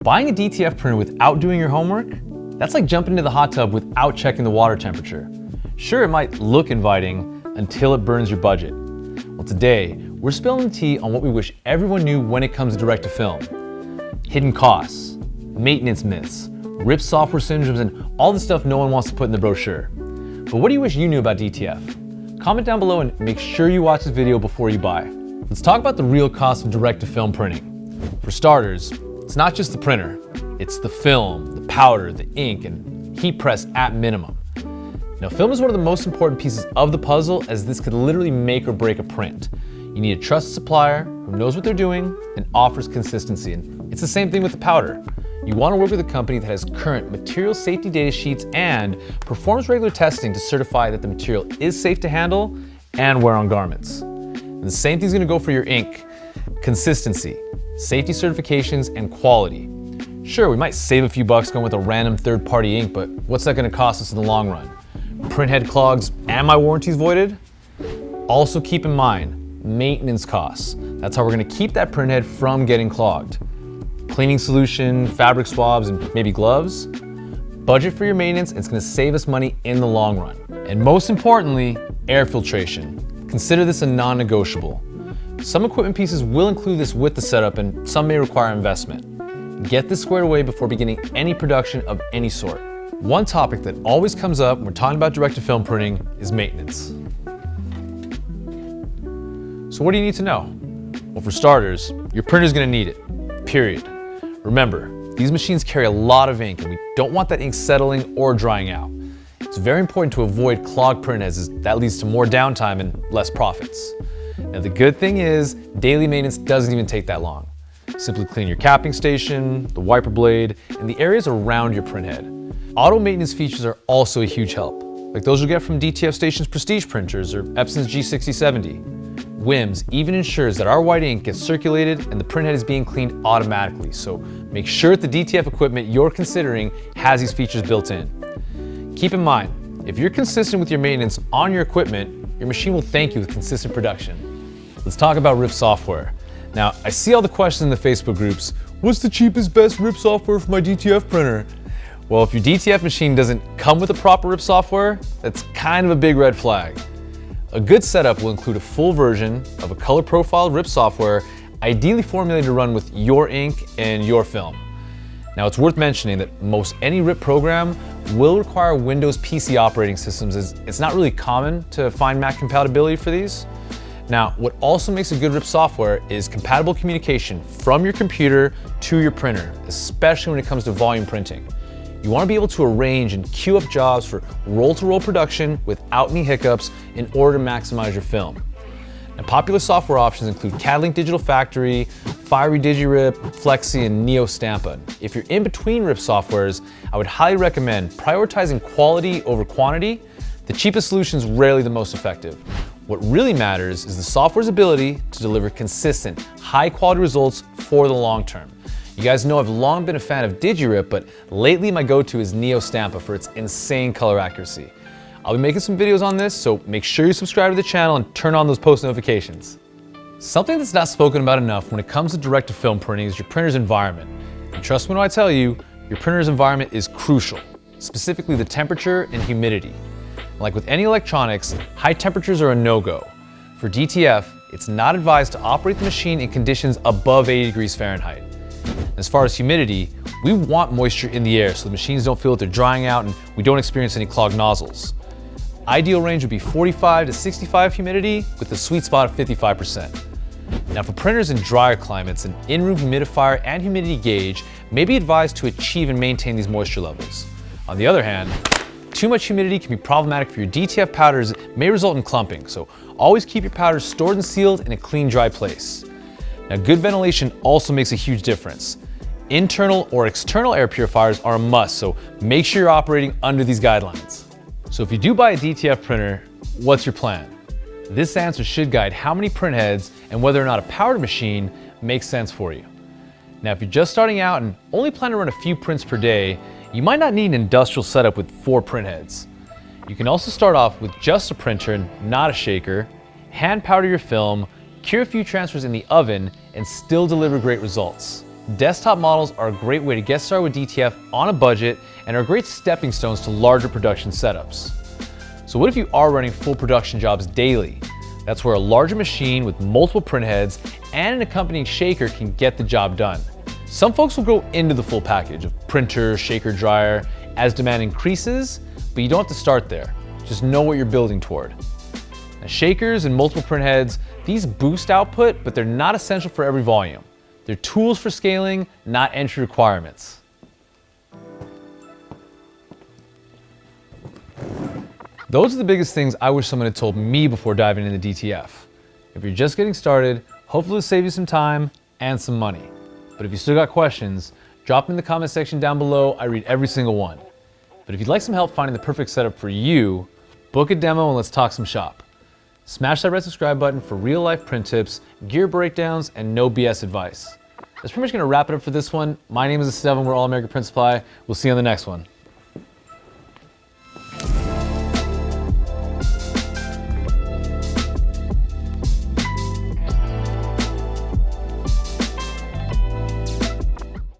Buying a DTF printer without doing your homework? That's like jumping into the hot tub without checking the water temperature. Sure, it might look inviting until it burns your budget. Well, today, we're spilling the tea on what we wish everyone knew when it comes to direct-to-film. Hidden costs, maintenance myths, RIP software syndromes, and all the stuff no one wants to put in the brochure. But what do you wish you knew about DTF? Comment down below and make sure you watch this video before you buy. Let's talk about the real cost of direct-to-film printing. For starters, it's not just the printer, it's the film, the powder, the ink, and heat press at minimum. Now, film is one of the most important pieces of the puzzle, as this could literally make or break a print. You need a trusted supplier who knows what they're doing and offers consistency, and it's the same thing with the powder. You want to work with a company that has current material safety data sheets and performs regular testing to certify that the material is safe to handle and wear on garments. And the same thing's going to go for your ink. Consistency, safety certifications, and quality. Sure, we might save a few bucks going with a random third-party ink, but what's that going to cost us in the long run? Printhead clogs and my warranties voided? Also keep in mind, maintenance costs. That's how we're going to keep that printhead from getting clogged. Cleaning solution, fabric swabs, and maybe gloves. Budget for your maintenance, it's going to save us money in the long run. And most importantly, air filtration. Consider this a non-negotiable. Some equipment pieces will include this with the setup, and some may require investment. Get this squared away before beginning any production of any sort. One topic that always comes up when we're talking about direct-to-film printing is maintenance. So what do you need to know? Well, for starters, your printer's going to need it, period. Remember, these machines carry a lot of ink, and we don't want that ink settling or drying out. It's very important to avoid clogged printheads, as that leads to more downtime and less profits. Now, the good thing is, daily maintenance doesn't even take that long. Simply clean your capping station, the wiper blade, and the areas around your printhead. Auto maintenance features are also a huge help, like those you'll get from DTF Station's Prestige printers or Epson's G6070. WIMS even ensures that our white ink gets circulated and the printhead is being cleaned automatically, so make sure that the DTF equipment you're considering has these features built in. Keep in mind, if you're consistent with your maintenance on your equipment, your machine will thank you with consistent production. Let's talk about RIP software. Now, I see all the questions in the Facebook groups. What's the cheapest, best RIP software for my DTF printer? Well, if your DTF machine doesn't come with the proper RIP software, that's kind of a big red flag. A good setup will include a full version of a color profiled RIP software, ideally formulated to run with your ink and your film. Now, it's worth mentioning that most any RIP program will require Windows PC operating systems, as it's not really common to find Mac compatibility for these. Now, what also makes a good RIP software is compatible communication from your computer to your printer, especially when it comes to volume printing. You want to be able to arrange and queue up jobs for roll-to-roll production without any hiccups in order to maximize your film. Now, popular software options include CADLink Digital Factory, Fiery DigiRip, Flexi, and Neo Stampa. If you're in between RIP softwares, I would highly recommend prioritizing quality over quantity. The cheapest solution is rarely the most effective. What really matters is the software's ability to deliver consistent, high-quality results for the long term. You guys know I've long been a fan of DigiRip, but lately my go-to is Neo Stampa for its insane color accuracy. I'll be making some videos on this, so make sure you subscribe to the channel and turn on those post notifications. Something that's not spoken about enough when it comes to direct-to-film printing is your printer's environment. And trust me when I tell you, your printer's environment is crucial, specifically the temperature and humidity. Like with any electronics, high temperatures are a no-go. For DTF, it's not advised to operate the machine in conditions above 80 degrees Fahrenheit. As far as humidity, we want moisture in the air so the machines don't feel that they're drying out and we don't experience any clogged nozzles. Ideal range would be 45 to 65 humidity with a sweet spot of 55%. Now, for printers in drier climates, an in-room humidifier and humidity gauge may be advised to achieve and maintain these moisture levels. On the other hand, too much humidity can be problematic for your DTF powders. It may result in clumping, so always keep your powders stored and sealed in a clean, dry place. Now, good ventilation also makes a huge difference. Internal or external air purifiers are a must, so make sure you're operating under these guidelines. So if you do buy a DTF printer, what's your plan? This answer should guide how many printheads and whether or not a powder machine makes sense for you. Now, if you're just starting out and only plan to run a few prints per day, you might not need an industrial setup with 4 printheads. You can also start off with just a printer and not a shaker, hand powder your film, cure a few transfers in the oven, and still deliver great results. Desktop models are a great way to get started with DTF on a budget and are great stepping stones to larger production setups. So what if you are running full production jobs daily? That's where a larger machine with multiple print heads and an accompanying shaker can get the job done. Some folks will go into the full package of printer, shaker, dryer as demand increases, but you don't have to start there. Just know what you're building toward. Now, shakers and multiple print heads, these boost output, but they're not essential for every volume. They're tools for scaling, not entry requirements. Those are the biggest things I wish someone had told me before diving into DTF. If you're just getting started, hopefully it'll save you some time and some money. But if you still got questions, drop them in the comment section down below. I read every single one. But if you'd like some help finding the perfect setup for you, book a demo and let's talk some shop. Smash that red subscribe button for real life print tips, gear breakdowns, and no BS advice. That's pretty much gonna wrap it up for this one. My name is Esteban, we're All American Print Supply. We'll see you on the next one.